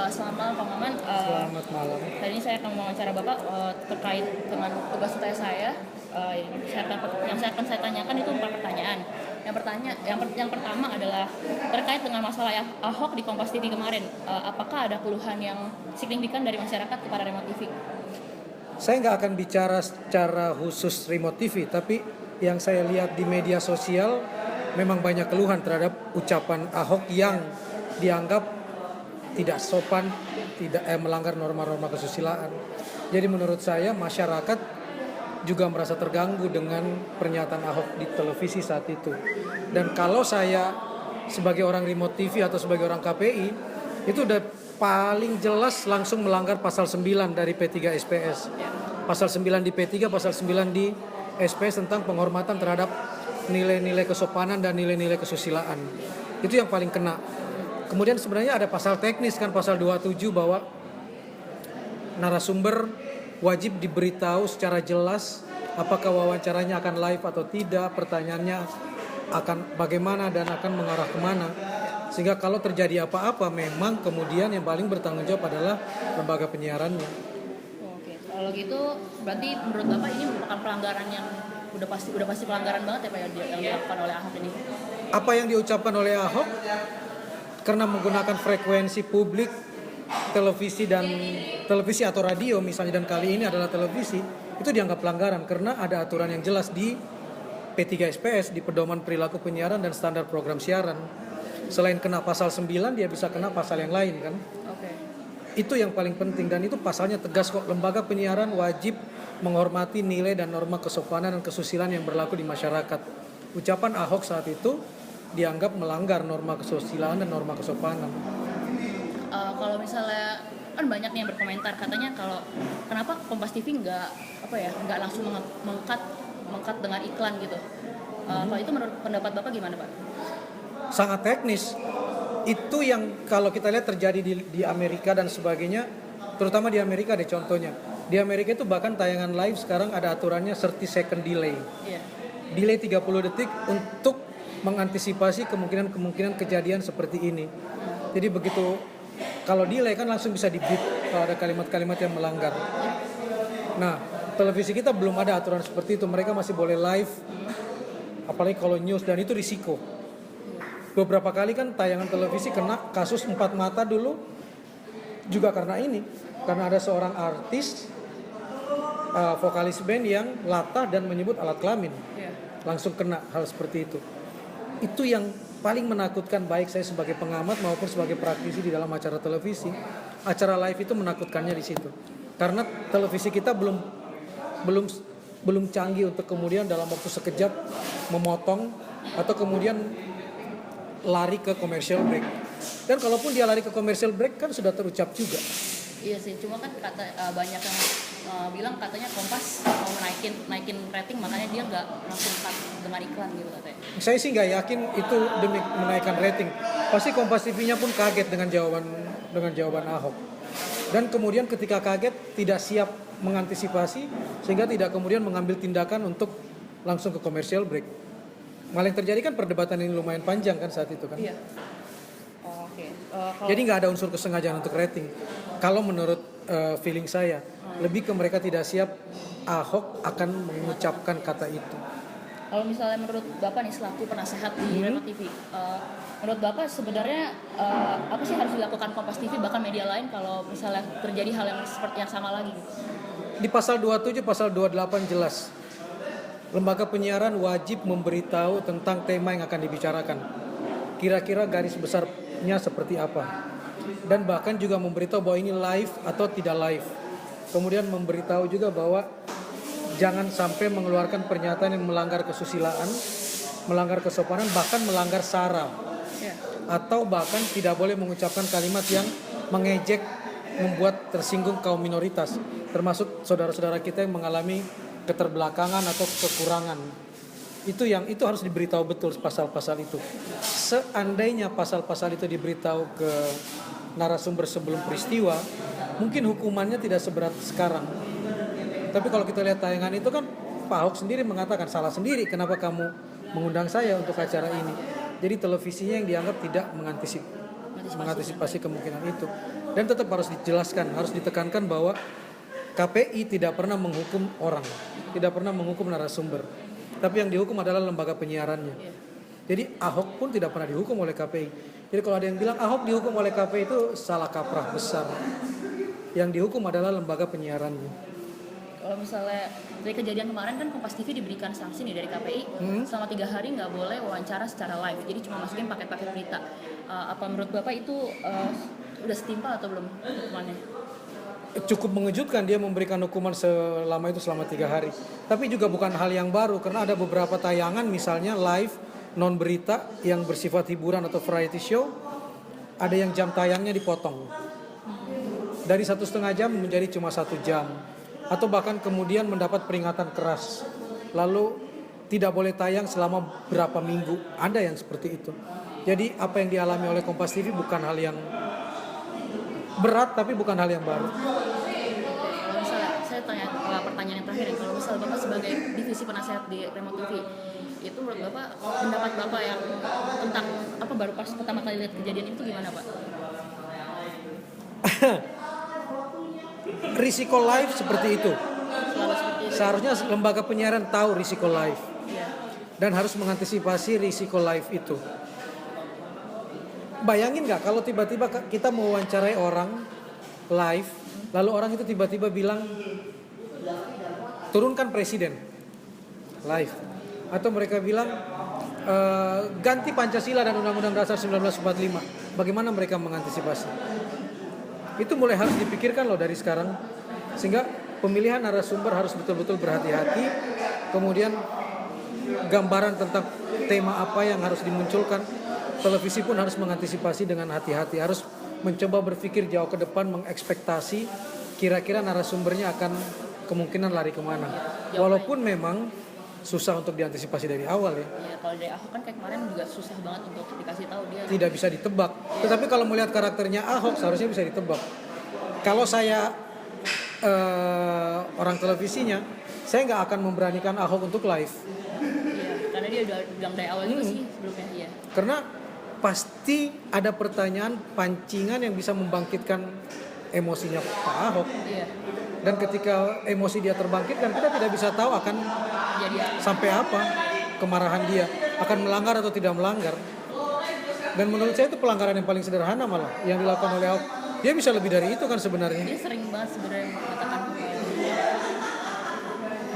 Selamat malam Pak Maman. Selamat malam. Hari ini saya akan mewawancara Bapak terkait dengan tugas UTS saya. Yang saya tanyakan itu 4 pertanyaan. Yang pertama adalah terkait dengan masalah Ahok di Kompas TV kemarin. Apakah ada keluhan yang signifikan dari masyarakat kepada Remote TV? Saya nggak akan bicara secara khusus Remote TV, tapi yang saya lihat di media sosial memang banyak keluhan terhadap ucapan Ahok yang dianggap tidak sopan, tidak melanggar norma-norma kesusilaan. Jadi menurut saya masyarakat juga merasa terganggu dengan pernyataan Ahok di televisi saat itu. Dan kalau saya sebagai orang Remote TV atau sebagai orang KPI, itu udah paling jelas langsung melanggar pasal 9 dari P3 SPS. Pasal 9 di P3, pasal 9 di SPS tentang penghormatan terhadap nilai-nilai kesopanan dan nilai-nilai kesusilaan. Itu yang paling kena. Kemudian sebenarnya ada pasal teknis kan, pasal 27 bahwa narasumber wajib diberitahu secara jelas apakah wawancaranya akan live atau tidak, pertanyaannya akan bagaimana dan akan mengarah kemana. Sehingga kalau terjadi apa-apa memang kemudian yang paling bertanggung jawab adalah lembaga penyiarannya. Oke, kalau gitu berarti menurut Bapak ini merupakan pelanggaran yang udah pasti pelanggaran banget ya Pak yang dilakukan oleh Ahok ini. Apa yang diucapkan oleh Ahok karena menggunakan frekuensi publik televisi atau radio misalnya, dan kali ini adalah televisi, itu dianggap pelanggaran karena ada aturan yang jelas di P3 SPS, di Pedoman Perilaku Penyiaran dan Standar Program Siaran. Selain kena pasal 9, dia bisa kena pasal yang lain kan. Oke. Itu yang paling penting dan itu pasalnya tegas kok. Lembaga penyiaran wajib menghormati nilai dan norma kesopanan dan kesusilaan yang berlaku di masyarakat. Ucapan Ahok saat itu dianggap melanggar norma kesusilaan dan norma kesopanan. Kalau misalnya kan banyak nih yang berkomentar katanya kalau kenapa Kompas TV nggak langsung mengkat dengan iklan gitu. Kalau itu menurut pendapat Bapak gimana Pak? Sangat teknis. Itu yang kalau kita lihat terjadi di Amerika dan sebagainya, terutama di Amerika ada contohnya. Di Amerika itu bahkan tayangan live sekarang ada aturannya 30 second delay. Yeah. Delay 30 detik untuk mengantisipasi kemungkinan kejadian seperti ini. Jadi begitu kalau delay kan langsung bisa di-beat kalau ada kalimat-kalimat yang melanggar. Nah, televisi kita belum ada aturan seperti itu. Mereka masih boleh live, apalagi kalau news, dan itu risiko. Beberapa kali kan tayangan televisi kena kasus 4 mata dulu juga karena ini. Karena ada seorang artis, vokalis band yang latah dan menyebut alat kelamin. Langsung kena hal seperti itu. Itu yang paling menakutkan, baik saya sebagai pengamat maupun sebagai praktisi di dalam acara televisi. Acara live itu menakutkannya di situ. Karena televisi kita belum canggih untuk kemudian dalam waktu sekejap memotong atau kemudian lari ke commercial break. Dan kalaupun dia lari ke commercial break kan sudah terucap juga. Iya sih, cuma kan banyak yang bilang katanya Kompas mau naikin rating, makanya dia nggak langsung cut dengan iklan gitu katanya. Saya sih nggak yakin itu demi menaikkan rating. Pasti Kompas TV-nya pun kaget dengan jawaban Ahok. Dan kemudian ketika kaget tidak siap mengantisipasi sehingga tidak kemudian mengambil tindakan untuk langsung ke commercial break. Malah yang terjadi kan perdebatan ini lumayan panjang kan saat itu kan. Iya. Oke. Jadi nggak ada unsur kesengajaan untuk rating. Kalau menurut feeling saya, lebih ke mereka tidak siap Ahok akan mengucapkan kata itu. Kalau misalnya menurut Bapak nih selaku penasehat di Remote TV, menurut Bapak sebenarnya apa sih harus dilakukan Kompas TV bahkan media lain kalau misalnya terjadi hal yang seperti yang sama lagi? Di pasal 27, pasal 28 jelas. Lembaga penyiaran wajib memberitahu tentang tema yang akan dibicarakan. Kira-kira garis besarnya seperti apa. Dan bahkan juga memberitahu bahwa ini live atau tidak live. Kemudian memberitahu juga bahwa jangan sampai mengeluarkan pernyataan yang melanggar kesusilaan, melanggar kesopanan, bahkan melanggar sara. Atau bahkan tidak boleh mengucapkan kalimat yang mengejek, membuat tersinggung kaum minoritas, termasuk saudara-saudara kita yang mengalami keterbelakangan atau kekurangan. Itu harus diberitahu betul pasal-pasal itu. Seandainya pasal-pasal itu diberitahu ke narasumber sebelum peristiwa, mungkin hukumannya tidak seberat sekarang. Tapi kalau kita lihat tayangan itu kan Pak Ahok sendiri mengatakan salah sendiri, kenapa kamu mengundang saya untuk acara ini. Jadi televisinya yang dianggap tidak mengantisipasi. mengantisipasi kemungkinan itu. Dan tetap harus dijelaskan, harus ditekankan bahwa KPI tidak pernah menghukum orang, tidak pernah menghukum narasumber, tapi yang dihukum adalah lembaga penyiarannya. Jadi Ahok pun tidak pernah dihukum oleh KPI. Jadi kalau ada yang bilang Ahok dihukum oleh KPI itu salah kaprah besar. Yang dihukum adalah lembaga penyiarannya. Kalau misalnya dari kejadian kemarin kan Kompas TV diberikan sanksi nih dari KPI selama 3 hari nggak boleh wawancara secara live, jadi cuma masukin paket-paket berita. Apa menurut Bapak itu udah setimpal atau belum hukumannya? Cukup mengejutkan dia memberikan hukuman selama 3 hari. Tapi juga bukan hal yang baru karena ada beberapa tayangan misalnya live non berita yang bersifat hiburan atau variety show, ada yang jam tayangnya dipotong dari 1,5 jam menjadi cuma 1 jam. Atau bahkan kemudian mendapat peringatan keras, lalu tidak boleh tayang selama berapa minggu. Ada yang seperti itu. Jadi apa yang dialami oleh Kompas TV bukan hal yang berat, tapi bukan hal yang baru. Kalau misalnya saya tanya pertanyaan yang terakhir, kalau misalnya Bapak sebagai divisi penasehat di Remote TV, itu menurut Bapak pendapat Bapak yang tentang apa baru pas pertama kali lihat kejadian itu gimana Pak? Risiko live seperti itu. Selalu seperti itu. Seharusnya lembaga penyiaran tahu risiko live Iya. dan harus mengantisipasi risiko live itu. Bayangin nggak kalau tiba-tiba kita mewawancarai orang live, lalu orang itu tiba-tiba bilang turunkan presiden live, atau mereka bilang ganti Pancasila dan Undang-Undang Dasar 1945. Bagaimana mereka mengantisipasi? Itu mulai harus dipikirkan loh dari sekarang, sehingga pemilihan narasumber harus betul-betul berhati-hati. Kemudian gambaran tentang tema apa yang harus dimunculkan, televisi pun harus mengantisipasi dengan hati-hati, harus mencoba berpikir jauh ke depan, mengekspektasi kira-kira narasumbernya akan kemungkinan lari kemana. Walaupun memang susah untuk diantisipasi dari awal ya. Ya, kalau dari Ahok kan kayak kemarin juga susah banget untuk dikasih tahu dia. Tidak bisa ditebak. Tetapi kalau melihat karakternya Ahok seharusnya bisa ditebak. Kalau saya orang televisinya, saya nggak akan memberanikan Ahok untuk live. Iya, karena dia udah bilang dari awal juga sih sebelumnya. Iya. Karena pasti ada pertanyaan pancingan yang bisa membangkitkan emosinya Pak Ahok. Iya. Dan ketika emosi dia terbangkitkan, kita tidak bisa tahu akan Jadi sampai apa kemarahan dia, akan melanggar atau tidak melanggar. Dan menurut saya itu pelanggaran yang paling sederhana malah yang dilakukan oleh Ahok. Dia bisa lebih dari itu kan sebenarnya. dia sering banget sebenarnya mengatakan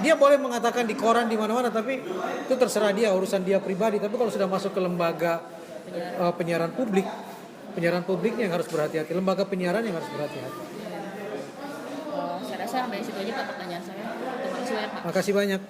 Dia boleh mengatakan di koran di mana-mana, tapi itu terserah dia, urusan dia pribadi. Tapi kalau sudah masuk ke lembaga penyiaran publiknya yang harus berhati-hati, lembaga penyiaran yang harus berhati-hati. saya rasa sampai situ aja Pak pertanyaan saya. Terima kasih banyak Pak. Makasih banyak.